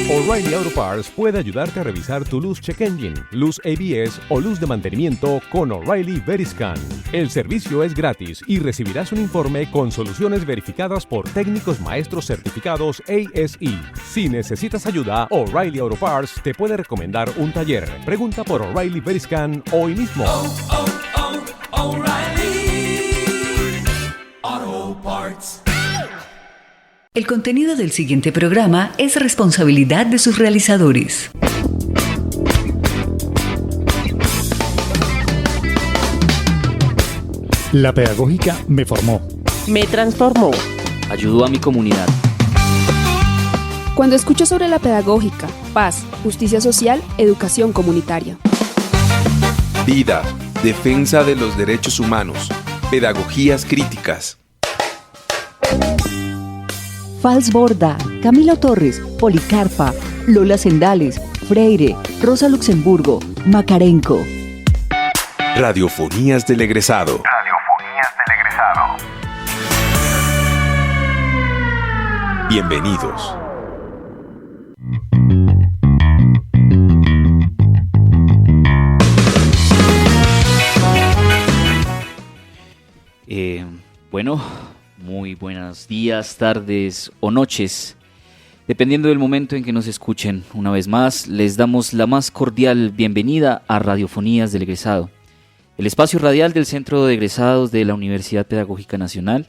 O'Reilly Auto Parts puede ayudarte a revisar tu luz check engine, luz ABS o luz de mantenimiento con O'Reilly Veriscan. El servicio es gratis y recibirás un informe con soluciones verificadas por técnicos maestros certificados ASE. Si necesitas ayuda, O'Reilly Auto Parts te puede recomendar un taller. Pregunta por O'Reilly Veriscan hoy mismo. O'Reilly Auto Parts. El contenido del siguiente programa es responsabilidad de sus realizadores. La pedagógica me formó. Me transformó. Ayudó a mi comunidad. Cuando escucho sobre la pedagógica, paz, justicia social, educación comunitaria. Vida, defensa de los derechos humanos, pedagogías críticas. Fals Borda, Camilo Torres, Policarpa, Lola Sendales, Freire, Rosa Luxemburgo, Macarenco. Radiofonías del egresado. Bienvenidos. Bueno, muy buenos días, tardes o noches, dependiendo del momento en que nos escuchen. Una vez más, les damos la más cordial bienvenida a Radiofonías del Egresado, el espacio radial del Centro de Egresados de la Universidad Pedagógica Nacional.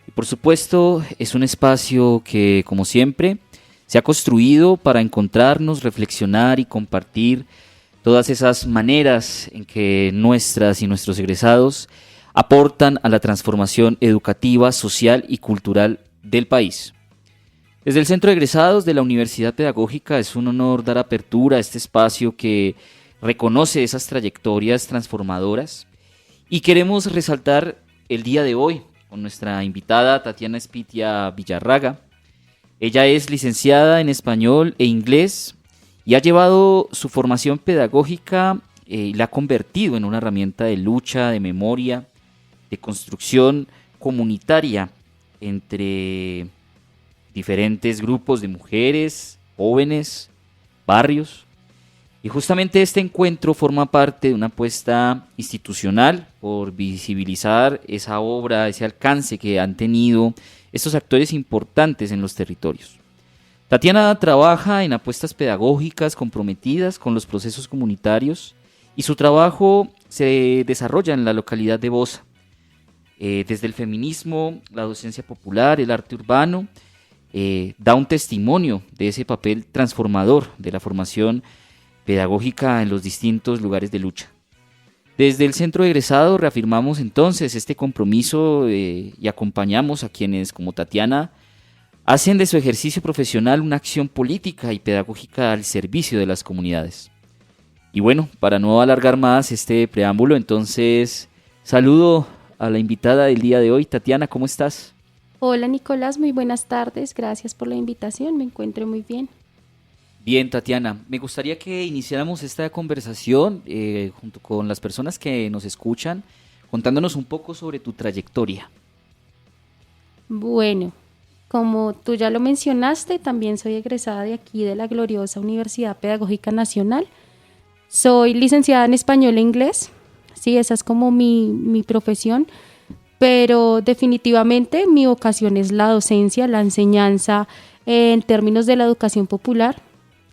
Y por supuesto, es un espacio que, como siempre, se ha construido para encontrarnos, reflexionar y compartir todas esas maneras en que nuestras y nuestros egresados aportan a la transformación educativa, social y cultural del país. Desde el Centro de Egresados de la Universidad Pedagógica es un honor dar apertura a este espacio que reconoce esas trayectorias transformadoras y queremos resaltar el día de hoy con nuestra invitada Tatiana Espitia Villarraga. Ella es licenciada en español e inglés y ha llevado su formación pedagógica y la ha convertido en una herramienta de lucha, de memoria, de construcción comunitaria entre diferentes grupos de mujeres, jóvenes, barrios. Y justamente este encuentro forma parte de una apuesta institucional por visibilizar esa obra, ese alcance que han tenido estos actores importantes en los territorios. Tatiana trabaja en apuestas pedagógicas comprometidas con los procesos comunitarios y su trabajo se desarrolla en la localidad de Bosa. Desde el feminismo, la docencia popular, el arte urbano, da un testimonio de ese papel transformador de la formación pedagógica en los distintos lugares de lucha. Desde el Centro de Egresados reafirmamos entonces este compromiso y acompañamos a quienes, como Tatiana, hacen de su ejercicio profesional una acción política y pedagógica al servicio de las comunidades. Y bueno, para no alargar más este preámbulo, entonces saludo a la invitada del día de hoy. Tatiana, ¿cómo estás? Hola Nicolás, muy buenas tardes, gracias por la invitación, me encuentro muy bien. Bien, Tatiana, me gustaría que iniciáramos esta conversación junto con las personas que nos escuchan, contándonos un poco sobre tu trayectoria. Bueno, como tú ya lo mencionaste, también soy egresada de aquí de la gloriosa Universidad Pedagógica Nacional. Soy licenciada en español e inglés, sí, esa es como mi profesión, pero definitivamente mi vocación es la docencia, la enseñanza en términos de la educación popular.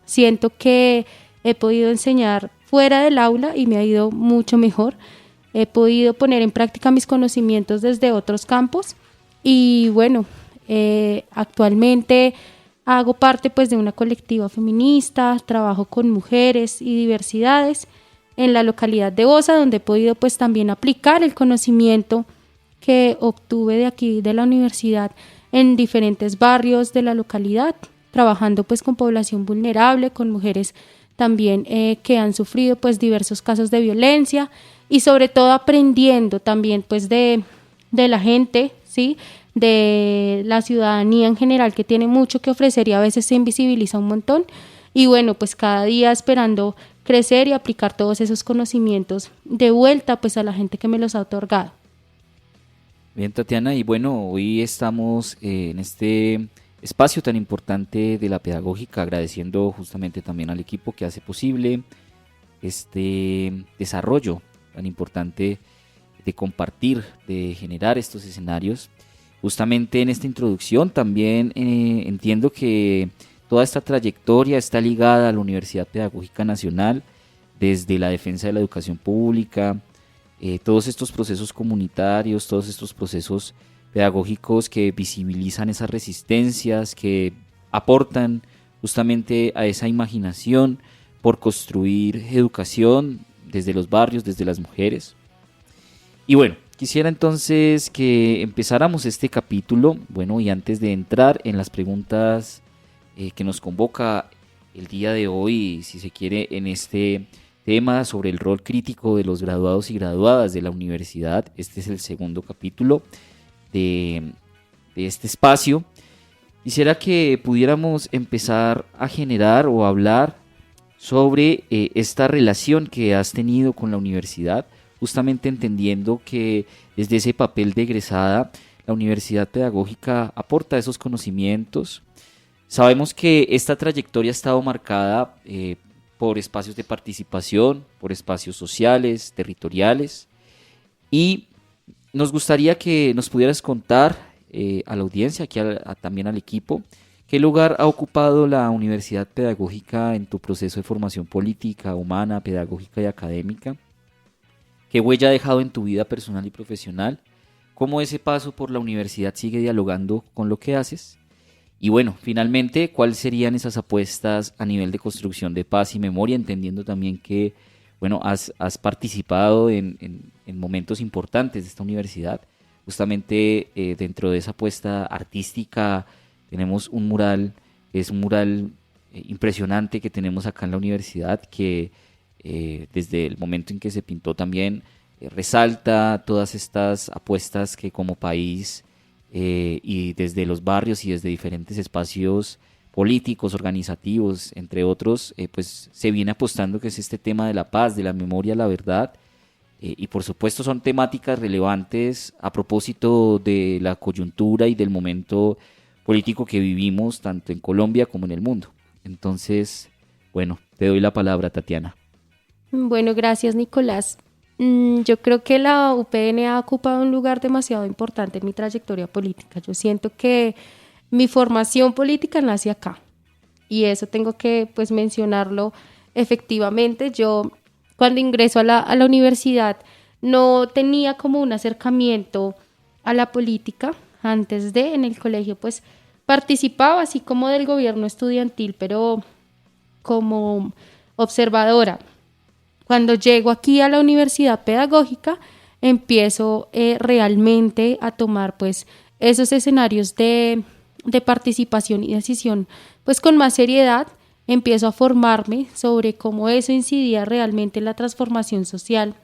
Siento que he podido enseñar fuera del aula y me ha ido mucho mejor. He podido poner en práctica mis conocimientos desde otros campos y bueno, actualmente hago parte pues de una colectiva feminista, trabajo con mujeres y diversidades en la localidad de Bosa, donde he podido pues también aplicar el conocimiento que obtuve de aquí de la universidad en diferentes barrios de la localidad, trabajando pues con población vulnerable, con mujeres también que han sufrido pues diversos casos de violencia y sobre todo aprendiendo también pues de la gente, ¿sí? De la ciudadanía en general que tiene mucho que ofrecer y a veces se invisibiliza un montón y bueno pues cada día esperando crecer y aplicar todos esos conocimientos de vuelta pues a la gente que me los ha otorgado. Bien, Tatiana, y bueno, hoy estamos en este espacio tan importante de la pedagógica, agradeciendo justamente también al equipo que hace posible este desarrollo tan importante de compartir, de generar estos escenarios. Justamente en esta introducción también entiendo que toda esta trayectoria está ligada a la Universidad Pedagógica Nacional, desde la defensa de la educación pública, todos estos procesos comunitarios, todos estos procesos pedagógicos que visibilizan esas resistencias, que aportan justamente a esa imaginación por construir educación desde los barrios, desde las mujeres. Y bueno, quisiera entonces que empezáramos este capítulo, bueno, y antes de entrar en las preguntas que nos convoca el día de hoy, si se quiere, en este tema sobre el rol crítico de los graduados y graduadas de la universidad. Este es el segundo capítulo de este espacio. Quisiera que pudiéramos empezar a generar o hablar sobre esta relación que has tenido con la universidad, justamente entendiendo que desde ese papel de egresada, la universidad pedagógica aporta esos conocimientos. Sabemos que esta trayectoria ha estado marcada por espacios de participación, por espacios sociales, territoriales, y nos gustaría que nos pudieras contar a la audiencia, aquí también al equipo, qué lugar ha ocupado la universidad pedagógica en tu proceso de formación política, humana, pedagógica y académica, qué huella ha dejado en tu vida personal y profesional, cómo ese paso por la universidad sigue dialogando con lo que haces. Y bueno, finalmente, ¿cuáles serían esas apuestas a nivel de construcción de paz y memoria? Entendiendo también que, bueno, has participado en momentos importantes de esta universidad. Justamente dentro de esa apuesta artística tenemos un mural, es un mural impresionante que tenemos acá en la universidad, que desde el momento en que se pintó también resalta todas estas apuestas que como país y desde los barrios y desde diferentes espacios políticos, organizativos, entre otros, pues se viene apostando, que es este tema de la paz, de la memoria, la verdad, y por supuesto son temáticas relevantes a propósito de la coyuntura y del momento político que vivimos tanto en Colombia como en el mundo. Entonces, bueno, te doy la palabra, Tatiana. Bueno, gracias, Nicolás. Yo creo que la UPN ha ocupado un lugar demasiado importante en mi trayectoria política. Yo siento que mi formación política nace acá, y eso tengo que pues mencionarlo efectivamente. Yo cuando ingreso a la universidad no tenía como un acercamiento a la política. En el colegio pues participaba así como del gobierno estudiantil, pero como observadora. Cuando llego aquí a la universidad pedagógica, empiezo realmente a tomar pues esos escenarios de participación y decisión pues con más seriedad. Empiezo a formarme sobre cómo eso incidía realmente en la transformación social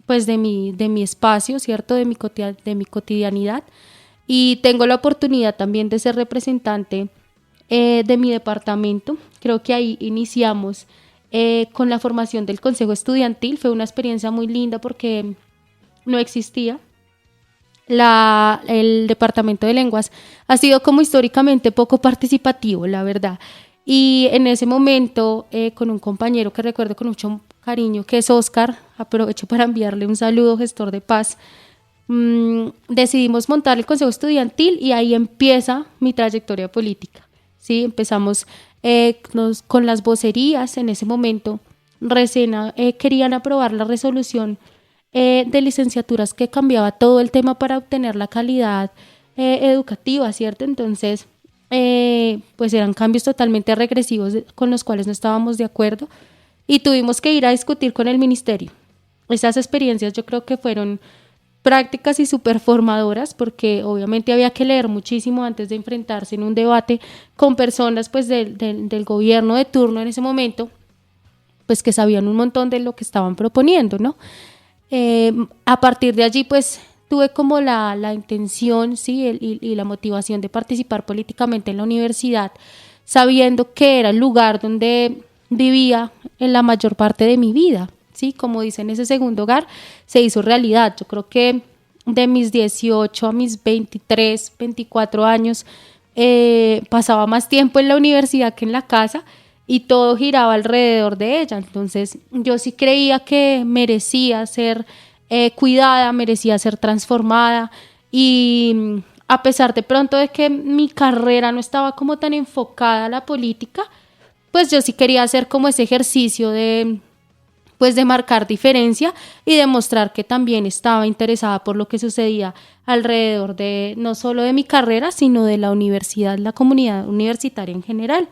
pues de mi espacio, ¿cierto? De mi cotidianidad. Y tengo la oportunidad también de ser representante de mi departamento. Creo que ahí iniciamos con la formación del Consejo Estudiantil. Fue una experiencia muy linda porque no existía. El Departamento de Lenguas ha sido como históricamente poco participativo, la verdad. Y en ese momento, con un compañero que recuerdo con mucho cariño, que es Oscar, aprovecho para enviarle un saludo, gestor de paz, decidimos montar el Consejo Estudiantil y ahí empieza mi trayectoria política. ¿Sí? Empezamos con las vocerías. En ese momento recién querían aprobar la resolución de licenciaturas que cambiaba todo el tema para obtener la calidad educativa, ¿cierto? Entonces, pues eran cambios totalmente regresivos con los cuales no estábamos de acuerdo y tuvimos que ir a discutir con el ministerio. Esas experiencias yo creo que fueron prácticas y súper formadoras, porque obviamente había que leer muchísimo antes de enfrentarse en un debate con personas pues del gobierno de turno en ese momento, pues que sabían un montón de lo que estaban proponiendo, ¿no? A partir de allí pues tuve como la intención, ¿sí? y la motivación de participar políticamente en la universidad, sabiendo que era el lugar donde vivía en la mayor parte de mi vida. Sí, como dicen, ese segundo hogar se hizo realidad. Yo creo que de mis 18 a mis 23, 24 años, pasaba más tiempo en la universidad que en la casa y todo giraba alrededor de ella. Entonces yo sí creía que merecía ser cuidada, merecía ser transformada y a pesar de pronto de que mi carrera no estaba como tan enfocada a la política, pues yo sí quería hacer como ese ejercicio de marcar diferencia y demostrar que también estaba interesada por lo que sucedía alrededor de no solo de mi carrera, sino de la universidad, la comunidad universitaria en general.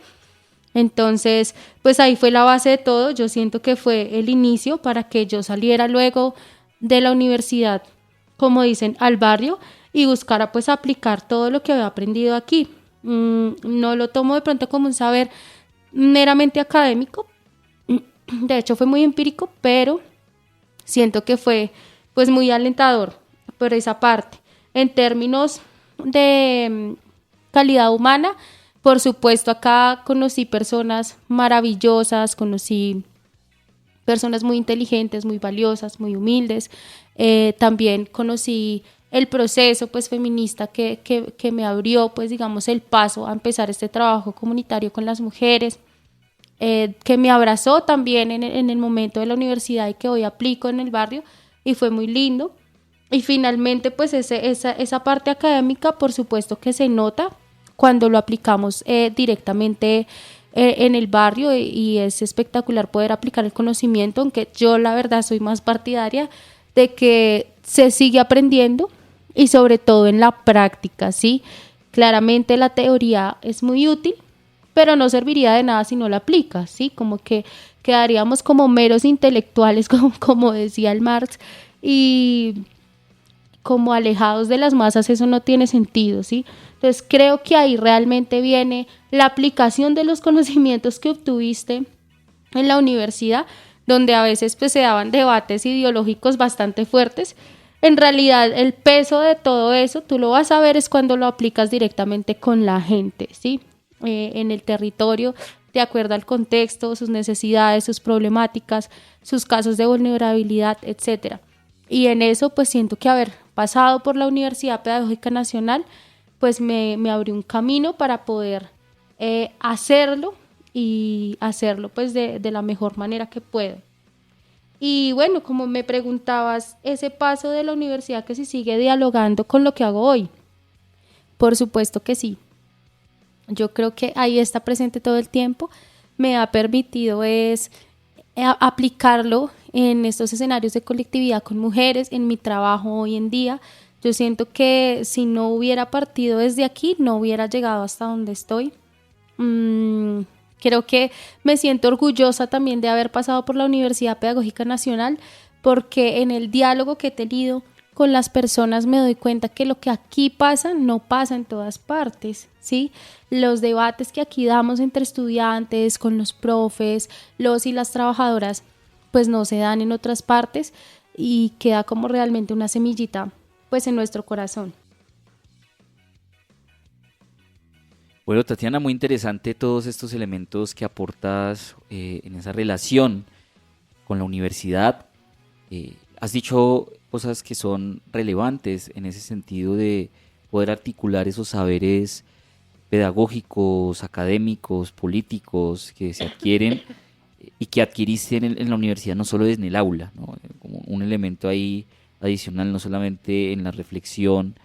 Entonces, pues ahí fue la base de todo. Yo siento que fue el inicio para que yo saliera luego de la universidad, como dicen, al barrio y buscara pues aplicar todo lo que había aprendido aquí. No lo tomo de pronto como un saber meramente académico, de hecho fue muy empírico, pero siento que fue pues muy alentador por esa parte. En términos de calidad humana, por supuesto acá conocí personas maravillosas, conocí personas muy inteligentes, muy valiosas, muy humildes. También conocí el proceso pues feminista que me abrió pues digamos el paso a empezar este trabajo comunitario con las mujeres, que me abrazó también en el momento de la universidad y que hoy aplico en el barrio y fue muy lindo. Y finalmente pues esa parte académica por supuesto que se nota cuando lo aplicamos directamente en el barrio y es espectacular poder aplicar el conocimiento, aunque yo la verdad soy más partidaria de que se sigue aprendiendo y sobre todo en la práctica, ¿sí? Claramente la teoría es muy útil, pero no serviría de nada si no la aplicas, ¿sí? Como que quedaríamos como meros intelectuales, como decía el Marx, y como alejados de las masas, eso no tiene sentido, ¿sí? Entonces creo que ahí realmente viene la aplicación de los conocimientos que obtuviste en la universidad, donde a veces pues se daban debates ideológicos bastante fuertes. En realidad el peso de todo eso tú lo vas a ver es cuando lo aplicas directamente con la gente, ¿sí? En el territorio, de acuerdo al contexto, sus necesidades, sus problemáticas, sus casos de vulnerabilidad, etcétera. Y en eso pues siento que haber pasado por la Universidad Pedagógica Nacional pues me abrió un camino para poder hacerlo y hacerlo pues de la mejor manera que puedo. Y bueno, como me preguntabas, ese paso de la universidad que si sigue dialogando con lo que hago hoy. Por supuesto que sí. Yo creo que ahí está presente todo el tiempo. Me ha permitido aplicarlo en estos escenarios de colectividad con mujeres, en mi trabajo hoy en día. Yo siento que si no hubiera partido desde aquí, no hubiera llegado hasta donde estoy. Creo que me siento orgullosa también de haber pasado por la Universidad Pedagógica Nacional, porque en el diálogo que he tenido con las personas me doy cuenta que lo que aquí pasa no pasa en todas partes, ¿sí? Los debates que aquí damos entre estudiantes, con los profes, los y las trabajadoras, pues no se dan en otras partes y queda como realmente una semillita pues en nuestro corazón. Bueno, Tatiana, muy interesante todos estos elementos que aportas en esa relación con la universidad. Has dicho cosas que son relevantes en ese sentido de poder articular esos saberes pedagógicos, académicos, políticos que se adquieren y que adquiriste en la universidad, no solo desde el aula, ¿no? Como un elemento ahí adicional, no solamente en la reflexión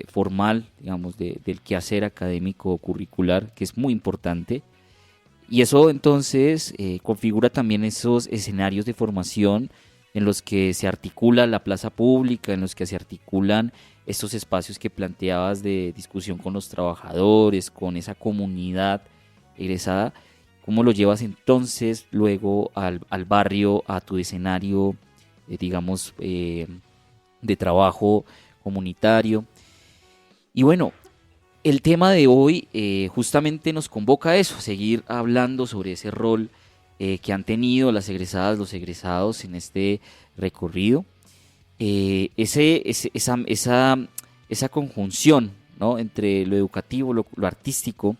formal, digamos, del quehacer académico o curricular, que es muy importante. Y eso entonces configura también esos escenarios de formación en los que se articula la plaza pública, en los que se articulan estos espacios que planteabas de discusión con los trabajadores, con esa comunidad egresada. ¿Cómo lo llevas entonces luego al barrio, a tu escenario, digamos, de trabajo comunitario? Y bueno, el tema de hoy justamente nos convoca a eso, a seguir hablando sobre ese rol que han tenido las egresadas, los egresados en este recorrido. Esa conjunción, ¿no?, entre lo educativo, lo artístico,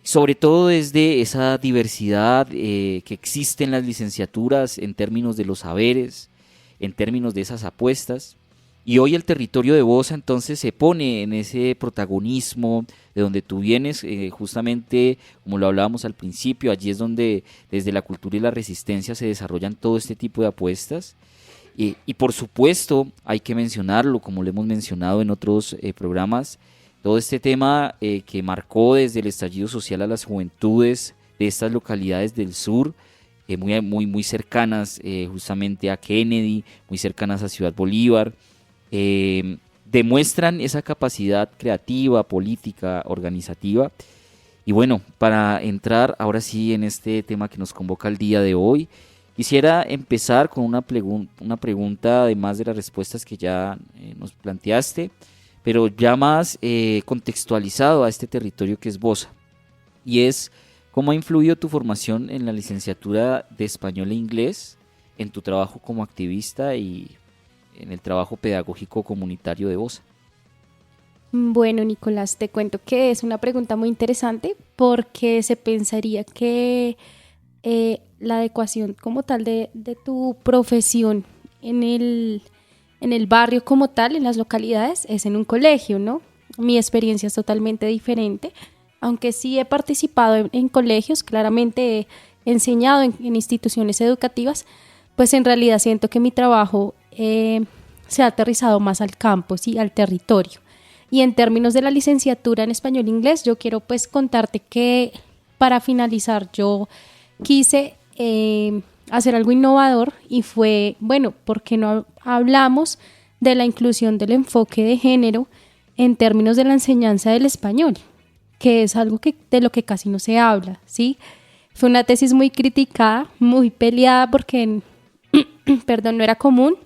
sobre todo desde esa diversidad que existe en las licenciaturas en términos de los saberes, en términos de esas apuestas. Y hoy el territorio de Bosa entonces se pone en ese protagonismo de donde tú vienes, justamente como lo hablábamos al principio, allí es donde desde la cultura y la resistencia se desarrollan todo este tipo de apuestas. Y por supuesto hay que mencionarlo, como lo hemos mencionado en otros programas, todo este tema que marcó desde el estallido social a las juventudes de estas localidades del sur, muy cercanas justamente a Kennedy, muy cercanas a Ciudad Bolívar, demuestran esa capacidad creativa, política, organizativa. Y bueno, para entrar ahora sí en este tema que nos convoca el día de hoy, quisiera empezar con una pregunta, además de las respuestas que ya nos planteaste, pero ya más contextualizado a este territorio que es Bosa. Y es, ¿cómo ha influido tu formación en la licenciatura de español e inglés en tu trabajo como activista y en el trabajo pedagógico comunitario de Bosa? Bueno, Nicolás, te cuento que es una pregunta muy interesante porque se pensaría que la adecuación como tal de tu profesión en el barrio como tal, en las localidades, es en un colegio, ¿no? Mi experiencia es totalmente diferente, aunque sí he participado en colegios, claramente he enseñado en instituciones educativas, pues en realidad siento que mi trabajo se ha aterrizado más al campo, ¿sí? Al territorio. Y en términos de la licenciatura en español e inglés, yo quiero pues contarte que para finalizar yo quise hacer algo innovador y fue, bueno, ¿por qué no hablamos de la inclusión del enfoque de género en términos de la enseñanza del español? Que es algo de lo que casi no se habla, ¿sí? Fue una tesis muy criticada, muy peleada porque, perdón, no era común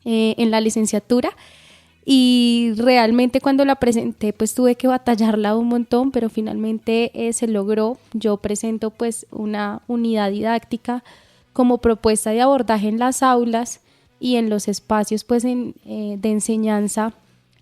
en la licenciatura, y realmente cuando la presenté pues tuve que batallarla un montón, pero finalmente se logró. Yo presento pues una unidad didáctica como propuesta de abordaje en las aulas y en los espacios pues de enseñanza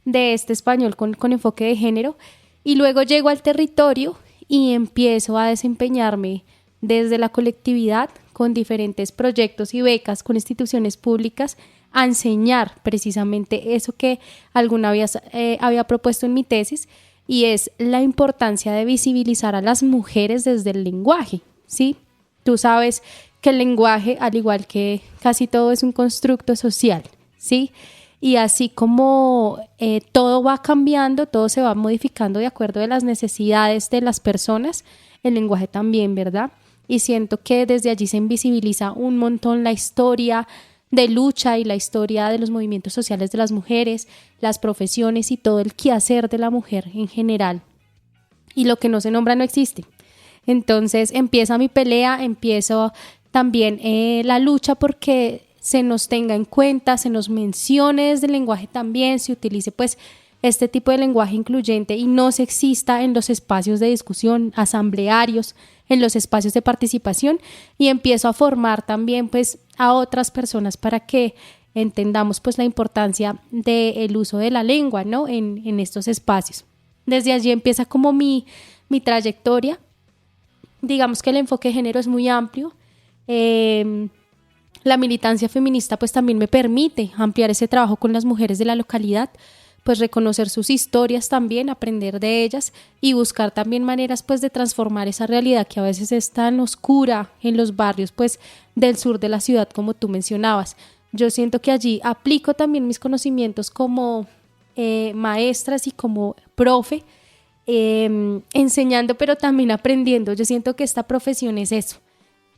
de este español con enfoque de género, y luego llego al territorio y empiezo a desempeñarme desde la colectividad con diferentes proyectos y becas con instituciones públicas a enseñar precisamente eso que alguna vez había propuesto en mi tesis, y es la importancia de visibilizar a las mujeres desde el lenguaje, ¿sí? Tú sabes que el lenguaje, al igual que casi todo, es un constructo social, ¿sí? Y así como todo va cambiando, todo se va modificando de acuerdo a las necesidades de las personas, el lenguaje también, ¿verdad? Y siento que desde allí se invisibiliza un montón la historia de lucha y la historia de los movimientos sociales de las mujeres, las profesiones y todo el quehacer de la mujer en general. Y lo que no se nombra no existe. Entonces empieza mi pelea, empiezo también la lucha porque se nos tenga en cuenta, se nos mencione desde el lenguaje también, se utilice pues este tipo de lenguaje incluyente y no sexista en los espacios de discusión, asamblearios, en los espacios de participación, y empiezo a formar también pues a otras personas para que entendamos pues la importancia del uso de la lengua, ¿no? en estos espacios. Desde allí empieza como mi trayectoria. Digamos que el enfoque de género es muy amplio. La militancia feminista pues también me permite ampliar ese trabajo con las mujeres de la localidad, pues reconocer sus historias también, aprender de ellas y buscar también maneras pues de transformar esa realidad que a veces es tan oscura en los barrios pues del sur de la ciudad, como tú mencionabas. Yo siento que allí aplico también mis conocimientos como maestras y como profe, enseñando pero también aprendiendo. Yo siento que esta profesión es eso,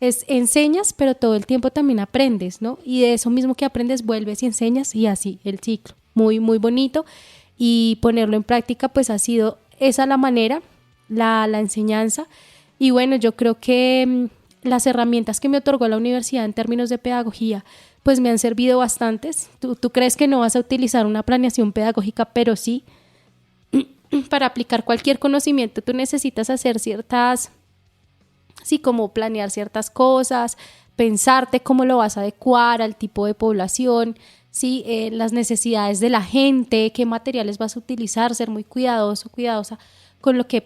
enseñas pero todo el tiempo también aprendes, ¿no? Y de eso mismo que aprendes vuelves y enseñas, y así el ciclo. Muy, muy bonito, y ponerlo en práctica pues ha sido esa la manera, la enseñanza. Y bueno, yo creo que las herramientas que me otorgó la universidad en términos de pedagogía pues me han servido bastantes. Tú crees que no vas a utilizar una planeación pedagógica, pero sí, para aplicar cualquier conocimiento tú necesitas hacer ciertas, sí, como planear ciertas cosas, pensarte cómo lo vas a adecuar al tipo de población, sí, las necesidades de la gente, qué materiales vas a utilizar, ser muy cuidadosa con lo que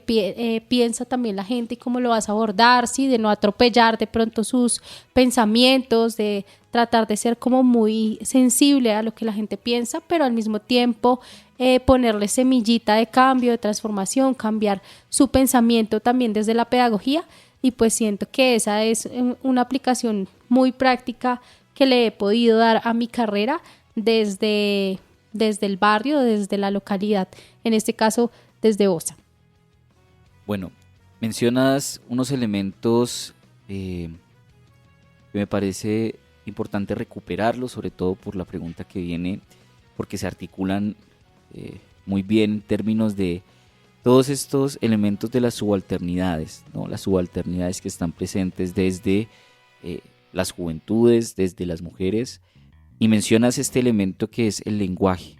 piensa también la gente y cómo lo vas a abordar, ¿sí? De no atropellar de pronto sus pensamientos, de tratar de ser como muy sensible a lo que la gente piensa, pero al mismo tiempo ponerle semillita de cambio, de transformación, cambiar su pensamiento también desde la pedagogía, y pues siento que esa es una aplicación muy práctica que le he podido dar a mi carrera desde el barrio, desde la localidad, en este caso desde OSA. Bueno, mencionas unos elementos que me parece importante recuperarlos, sobre todo por la pregunta que viene, porque se articulan muy bien en términos de todos estos elementos de las subalternidades, ¿no? Las subalternidades que están presentes desde las juventudes, desde las mujeres, y mencionas este elemento que es el lenguaje,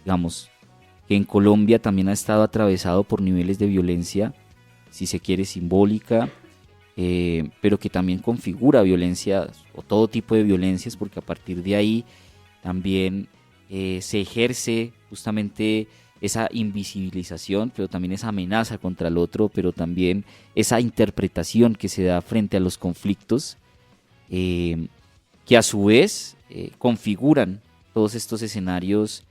digamos, que en Colombia también ha estado atravesado por niveles de violencia, si se quiere simbólica, pero que también configura violencia o todo tipo de violencias, porque a partir de ahí también se ejerce justamente esa invisibilización, pero también esa amenaza contra el otro, pero también esa interpretación que se da frente a los conflictos, que a su vez configuran todos estos escenarios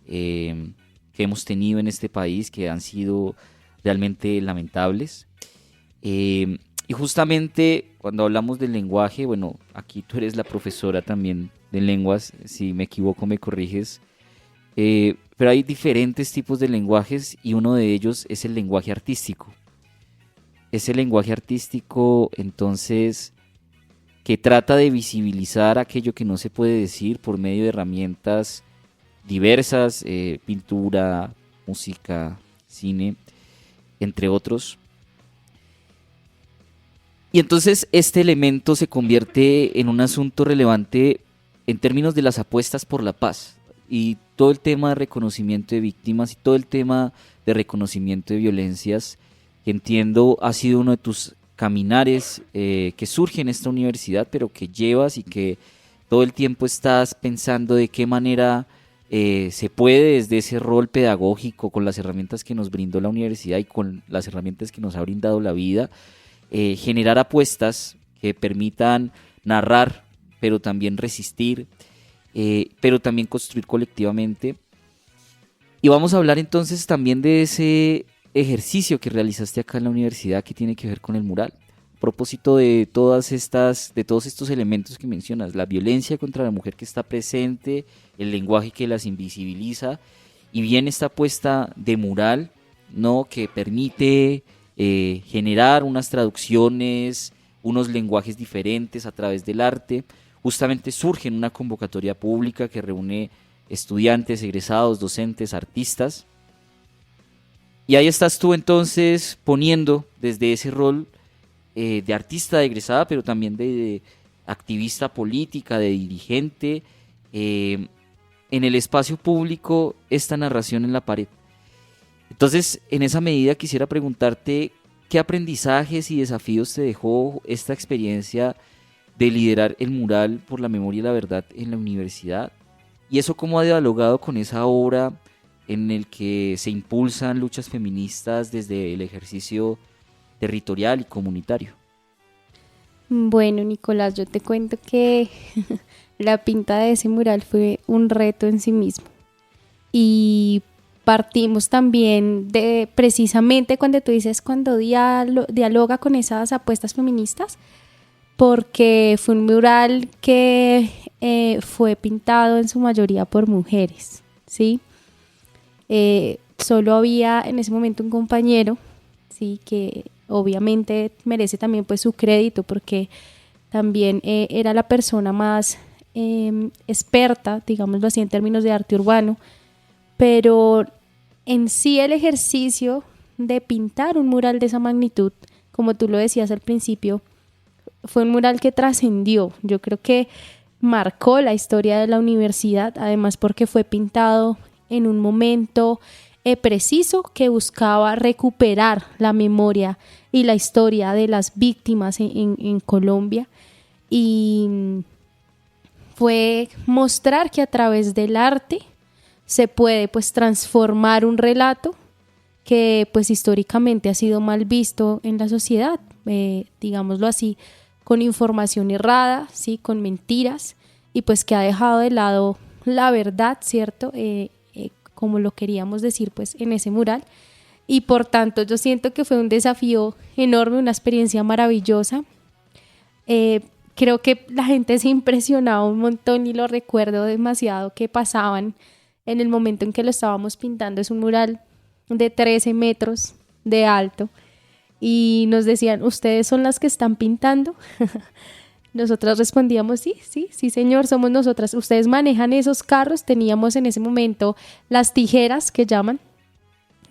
que hemos tenido en este país, que han sido realmente lamentables. Y justamente cuando hablamos del lenguaje, bueno, aquí tú eres la profesora también de lenguas, si me equivoco me corriges, pero hay diferentes tipos de lenguajes y uno de ellos es el lenguaje artístico. Ese lenguaje artístico, entonces, que trata de visibilizar aquello que no se puede decir por medio de herramientas diversas, pintura, música, cine, entre otros. Y entonces este elemento se convierte en un asunto relevante en términos de las apuestas por la paz y todo el tema de reconocimiento de víctimas y todo el tema de reconocimiento de violencias, que entiendo ha sido uno de tus caminares que surge en esta universidad, pero que llevas y que todo el tiempo estás pensando de qué manera se puede desde ese rol pedagógico, con las herramientas que nos brindó la universidad y con las herramientas que nos ha brindado la vida, generar apuestas que permitan narrar, pero también resistir, pero también construir colectivamente. Y vamos a hablar entonces también de ese ejercicio que realizaste acá en la universidad, que tiene que ver con el mural. A propósito de todos estos elementos que mencionas, la violencia contra la mujer que está presente, el lenguaje que las invisibiliza, y bien esta apuesta de mural, ¿no?, que permite generar unas traducciones, unos lenguajes diferentes a través del arte. Justamente surge en una convocatoria pública que reúne estudiantes, egresados, docentes, artistas. Y ahí estás tú entonces poniendo desde ese rol de artista egresada, pero también de activista política, de dirigente, en el espacio público, esta narración en la pared. Entonces, en esa medida quisiera preguntarte qué aprendizajes y desafíos te dejó esta experiencia de liderar el mural por la memoria y la verdad en la universidad, y eso cómo ha dialogado con esa obra en el que se impulsan luchas feministas desde el ejercicio territorial y comunitario. Bueno, Nicolás, yo te cuento que la pinta de ese mural fue un reto en sí mismo, y partimos también de precisamente cuando tú dices cuando dialoga con esas apuestas feministas, porque fue un mural que fue pintado en su mayoría por mujeres, ¿sí? Solo había en ese momento un compañero, ¿sí?, que obviamente merece también pues su crédito, porque también era la persona más experta, digámoslo así, en términos de arte urbano, pero en sí el ejercicio de pintar un mural de esa magnitud, como tú lo decías al principio, fue un mural que trascendió. Yo creo que marcó la historia de la universidad, además porque fue pintado en un momento preciso que buscaba recuperar la memoria y la historia de las víctimas en Colombia, y fue mostrar que a través del arte se puede pues transformar un relato que pues históricamente ha sido mal visto en la sociedad, digámoslo así, con información errada, ¿sí? Con mentiras, y pues que ha dejado de lado la verdad, ¿cierto? Como lo queríamos decir pues en ese mural, y por tanto yo siento que fue un desafío enorme, una experiencia maravillosa. Creo que la gente se impresionaba un montón y lo recuerdo demasiado que pasaban en el momento en que lo estábamos pintando. Es un mural de 13 metros de alto y nos decían, ¿ustedes son las que están pintando? Nosotras respondíamos, sí señor, somos nosotras. Ustedes manejan esos carros. Teníamos en ese momento las tijeras que llaman,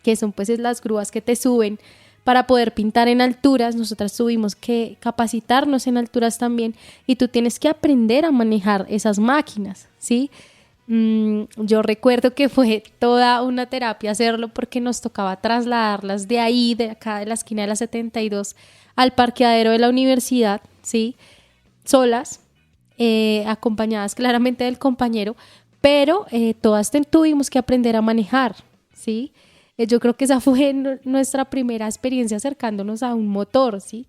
que son pues las grúas que te suben para poder pintar en alturas. Nosotras tuvimos que capacitarnos en alturas también, y tú tienes que aprender a manejar esas máquinas, ¿sí? Yo recuerdo que fue toda una terapia hacerlo, porque nos tocaba trasladarlas de ahí, de acá de la esquina de la 72 al parqueadero de la universidad, ¿sí? Solas, acompañadas claramente del compañero, pero todas tuvimos que aprender a manejar, ¿sí? Yo creo que esa fue nuestra primera experiencia acercándonos a un motor, ¿sí?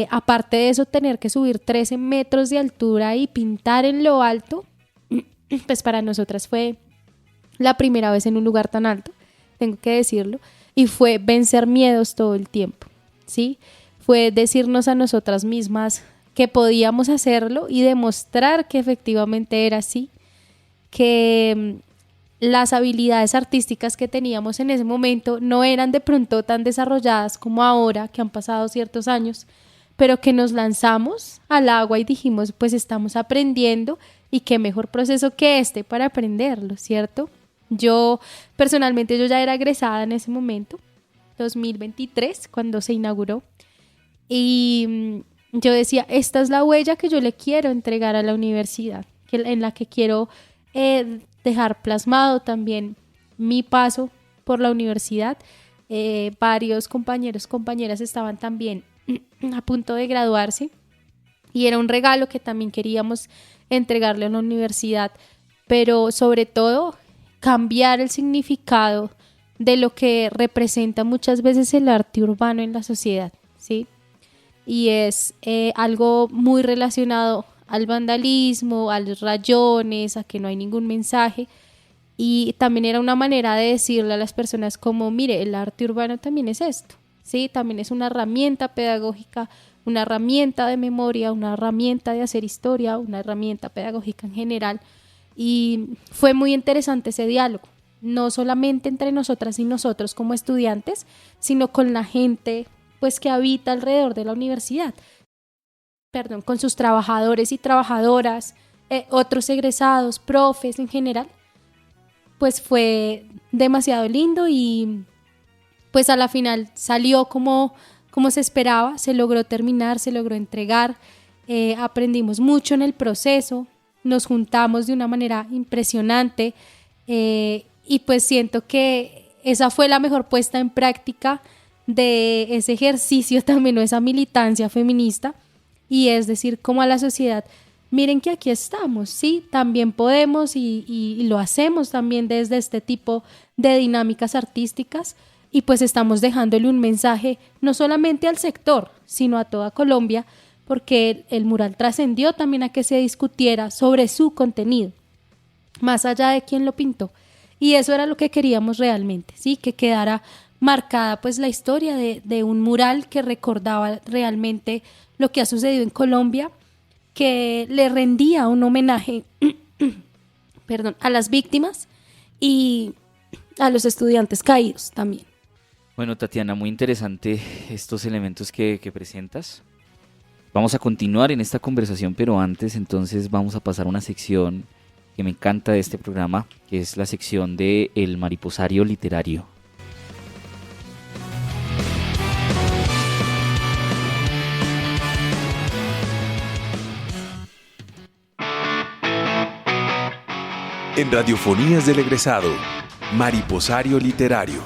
Aparte de eso, tener que subir 13 metros de altura y pintar en lo alto, pues para nosotras fue la primera vez en un lugar tan alto, tengo que decirlo, y fue vencer miedos todo el tiempo, ¿sí? Fue decirnos a nosotras mismas que podíamos hacerlo y demostrar que efectivamente era así, que las habilidades artísticas que teníamos en ese momento no eran de pronto tan desarrolladas como ahora, que han pasado ciertos años, pero que nos lanzamos al agua y dijimos, pues estamos aprendiendo, y qué mejor proceso que este para aprenderlo, ¿cierto? Yo personalmente ya era egresada en ese momento, 2023, cuando se inauguró, y yo decía, esta es la huella que yo le quiero entregar a la universidad, en la que quiero dejar plasmado también mi paso por la universidad. Varios compañeros, compañeras estaban también a punto de graduarse, y era un regalo que también queríamos entregarle a la universidad, pero sobre todo cambiar el significado de lo que representa muchas veces el arte urbano en la sociedad, ¿sí? Y es algo muy relacionado al vandalismo, a los rayones, a que no hay ningún mensaje, y también era una manera de decirle a las personas como, mire, el arte urbano también es esto, ¿sí? También es una herramienta pedagógica, una herramienta de memoria, una herramienta de hacer historia, una herramienta pedagógica en general, y fue muy interesante ese diálogo, no solamente entre nosotras y nosotros como estudiantes, sino con la gente pues que habita alrededor de la universidad, con sus trabajadores y trabajadoras, otros egresados, profes en general. Pues fue demasiado lindo, y pues a la final salió como se esperaba, se logró terminar, se logró entregar, aprendimos mucho en el proceso, nos juntamos de una manera impresionante, y pues siento que esa fue la mejor puesta en práctica de ese ejercicio también, o esa militancia feminista, y es decir, como a la sociedad, miren que aquí estamos, sí, también podemos, y lo hacemos también desde este tipo de dinámicas artísticas, y pues estamos dejándole un mensaje no solamente al sector, sino a toda Colombia, porque el mural trascendió también a que se discutiera sobre su contenido, más allá de quién lo pintó, y eso era lo que queríamos realmente, sí, que quedara marcada pues la historia de un mural que recordaba realmente lo que ha sucedido en Colombia, que le rendía un homenaje a las víctimas y a los estudiantes caídos también. Bueno, Tatiana, muy interesante estos elementos que presentas. Vamos a continuar en esta conversación, pero antes entonces vamos a pasar a una sección que me encanta de este programa, que es la sección de El Mariposario Literario. En Radiofonías del Egresado, Mariposario Literario.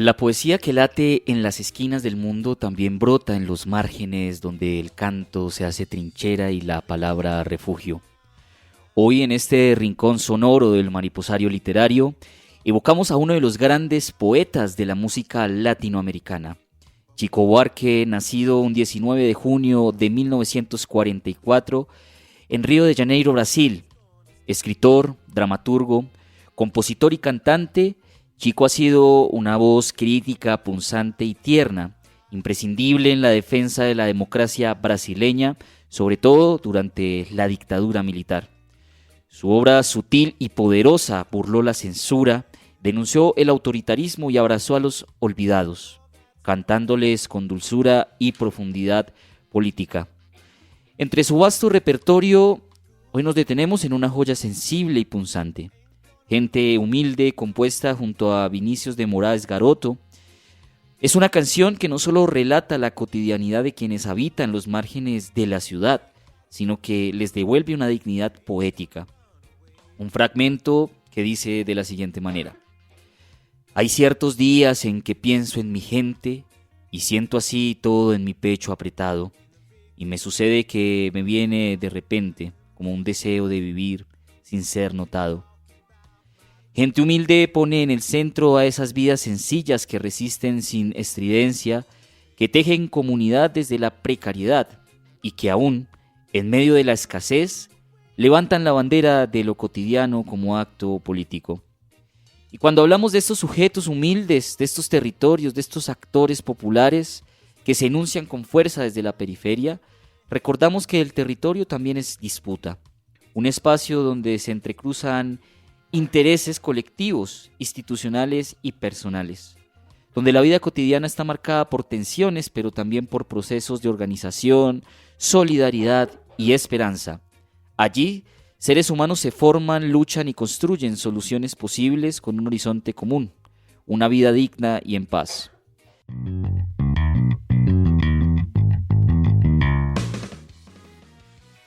La poesía que late en las esquinas del mundo también brota en los márgenes donde el canto se hace trinchera y la palabra refugio. Hoy en este rincón sonoro del mariposario literario evocamos a uno de los grandes poetas de la música latinoamericana. Chico Buarque, nacido un 19 de junio de 1944 en Río de Janeiro, Brasil. Escritor, dramaturgo, compositor y cantante, Chico ha sido una voz crítica, punzante y tierna, imprescindible en la defensa de la democracia brasileña, sobre todo durante la dictadura militar. Su obra sutil y poderosa burló la censura, denunció el autoritarismo y abrazó a los olvidados, cantándoles con dulzura y profundidad política. Entre su vasto repertorio, hoy nos detenemos en una joya sensible y punzante. Gente humilde, compuesta junto a Vinicius de Moraes Garoto. Es una canción que no solo relata la cotidianidad de quienes habitan los márgenes de la ciudad, sino que les devuelve una dignidad poética. Un fragmento que dice de la siguiente manera: hay ciertos días en que pienso en mi gente y siento así todo en mi pecho apretado, y me sucede que me viene de repente como un deseo de vivir sin ser notado. Gente humilde pone en el centro a esas vidas sencillas que resisten sin estridencia, que tejen comunidad desde la precariedad y que aún, en medio de la escasez, levantan la bandera de lo cotidiano como acto político. Y cuando hablamos de estos sujetos humildes, de estos territorios, de estos actores populares que se enuncian con fuerza desde la periferia, recordamos que el territorio también es disputa, un espacio donde se entrecruzan intereses colectivos, institucionales y personales, donde la vida cotidiana está marcada por tensiones, pero también por procesos de organización, solidaridad y esperanza. Allí, seres humanos se forman, luchan y construyen soluciones posibles con un horizonte común, una vida digna y en paz.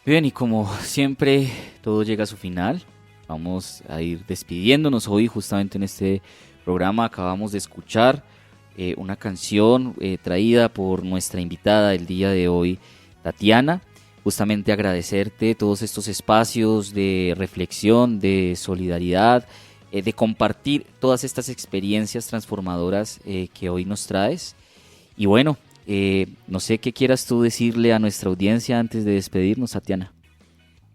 Bien, y como siempre, todo llega a su final. Vamos a ir despidiéndonos hoy justamente en este programa. Acabamos de escuchar una canción traída por nuestra invitada el día de hoy, Tatiana. Justamente agradecerte todos estos espacios de reflexión, de solidaridad, de compartir todas estas experiencias transformadoras que hoy nos traes. Y bueno, no sé qué quieras tú decirle a nuestra audiencia antes de despedirnos, Tatiana.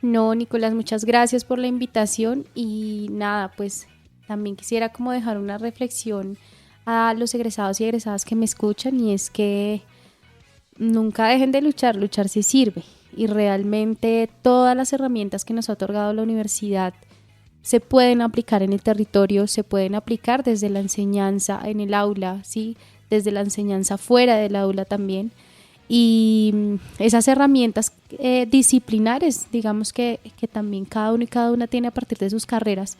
No, Nicolás, muchas gracias por la invitación y nada, pues también quisiera como dejar una reflexión a los egresados y egresadas que me escuchan, y es que nunca dejen de luchar, luchar sí sirve, y realmente todas las herramientas que nos ha otorgado la universidad se pueden aplicar en el territorio, se pueden aplicar desde la enseñanza en el aula, ¿sí? Desde la enseñanza fuera del aula también. Y esas herramientas disciplinares, digamos que también cada uno y cada una tiene a partir de sus carreras,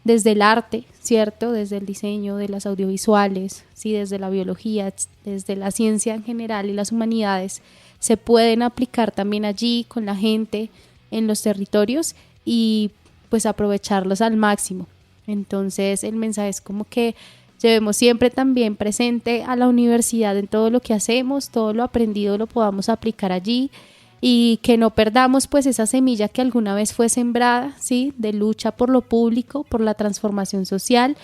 desde el arte, ¿cierto? Desde el diseño, de las audiovisuales, ¿sí? Desde la biología, desde la ciencia en general y las humanidades, se pueden aplicar también allí con la gente en los territorios y pues aprovecharlos al máximo. Entonces el mensaje es como que llevemos siempre también presente a la universidad en todo lo que hacemos, todo lo aprendido lo podamos aplicar allí y que no perdamos pues esa semilla que alguna vez fue sembrada, ¿sí? De lucha por lo público, por la transformación social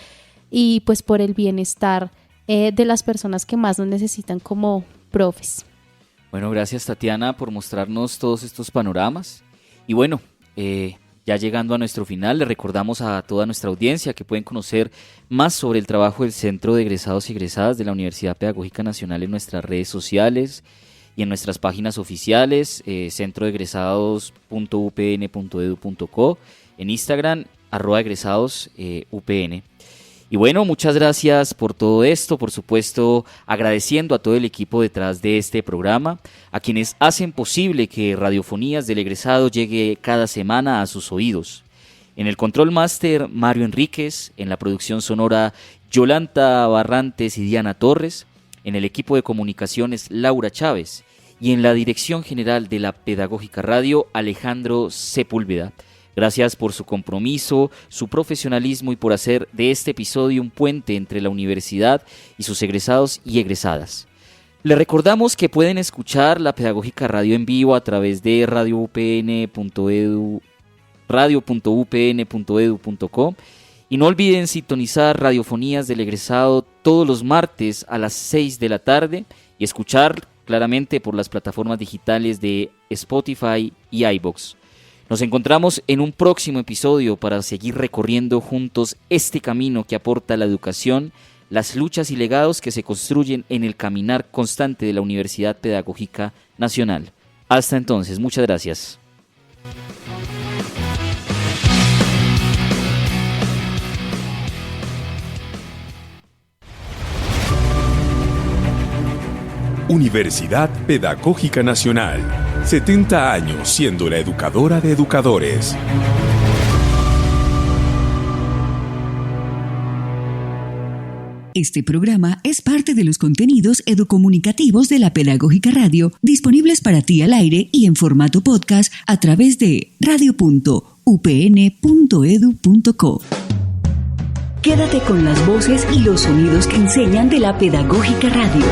y pues por el bienestar de las personas que más nos necesitan como profes. Bueno, gracias Tatiana por mostrarnos todos estos panoramas y bueno, ya llegando a nuestro final, le recordamos a toda nuestra audiencia que pueden conocer más sobre el trabajo del Centro de Egresados y Egresadas de la Universidad Pedagógica Nacional en nuestras redes sociales y en nuestras páginas oficiales, centroegresados.upn.edu.co, en Instagram, @egresadosupn. Y bueno, muchas gracias por todo esto, por supuesto agradeciendo a todo el equipo detrás de este programa, a quienes hacen posible que Radiofonías del Egresado llegue cada semana a sus oídos. En el control máster, Mario Enríquez, en la producción sonora, Yolanta Barrantes y Diana Torres, en el equipo de comunicaciones, Laura Chávez, y en la dirección general de la Pedagógica Radio, Alejandro Sepúlveda. Gracias por su compromiso, su profesionalismo y por hacer de este episodio un puente entre la universidad y sus egresados y egresadas. Les recordamos que pueden escuchar la Pedagógica Radio en vivo a través de radio.upn.edu.co y no olviden sintonizar Radiofonías del Egresado todos los martes a las 6 de la tarde y escuchar claramente por las plataformas digitales de Spotify y iVoox. Nos encontramos en un próximo episodio para seguir recorriendo juntos este camino que aporta la educación, las luchas y legados que se construyen en el caminar constante de la Universidad Pedagógica Nacional. Hasta entonces, muchas gracias. Universidad Pedagógica Nacional. 70 años siendo la educadora de educadores. Este programa es parte de los contenidos educomunicativos de la Pedagógica Radio, disponibles para ti al aire y en formato podcast a través de radio.upn.edu.co. Quédate con las voces y los sonidos que enseñan de la Pedagógica Radio.